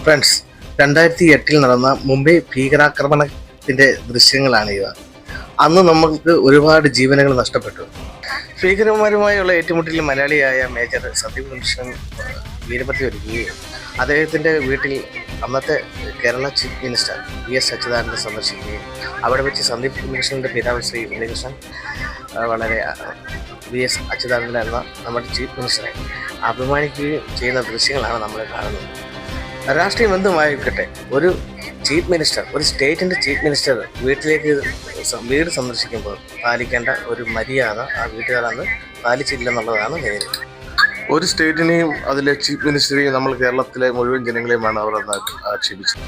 Friends, 2008 നടന്ന മുംബൈ ഭീകരാക്രമണത്തിന്റെ ദൃശ്യങ്ങളാണ് ഇവ. അന്ന് നമുക്ക് ഒരുപാട് ജീവനുകൾ നഷ്ടപ്പെട്ടു. ഭീകരന്മാരുമായുള്ള ഏറ്റുമുട്ടലിൽ മലയാളിയായ മേജർ സന്ദീപ് കൃഷ്ണൻ വീരമൃത്യു വരികയും അദ്ദേഹത്തിൻ്റെ വീട്ടിൽ അന്നത്തെ Kerala chief minister VS. Achuthanandan സന്ദർശിക്കുകയും അവിടെ വെച്ച് സന്ദീപ് കൃഷ്ണൻ്റെ പിതാവ് ശ്രീ ഉണ്ണികൃഷ്ണൻ വളരെ വി.എസ്. അച്യുതാനന്ദൻ എന്ന നമ്മുടെ ചീഫ് മിനിസ്റ്ററെ അഭിമാനിക്കുകയും ചെയ്യുന്ന ദൃശ്യങ്ങളാണ് നമ്മൾ കാണുന്നത്. രാഷ്ട്രീയം എന്തുമായിക്കട്ടെ, ഒരു ചീഫ് മിനിസ്റ്റർ, ഒരു സ്റ്റേറ്റിൻ്റെ ചീഫ് മിനിസ്റ്റർ വീട് സന്ദർശിക്കുമ്പോൾ പാലിക്കേണ്ട ഒരു മര്യാദ ആ വീട്ടുകാരന്ന് പാലിച്ചില്ലെന്നുള്ളതാണ് നേര്. ഒരു സ്റ്റേറ്റിനെയും അതിലെ ചീഫ് മിനിസ്റ്ററെയും നമ്മൾ കേരളത്തിലെ മുഴുവൻ ജനങ്ങളെയുമാണ് അവർ ആക്ഷേപിച്ചത്.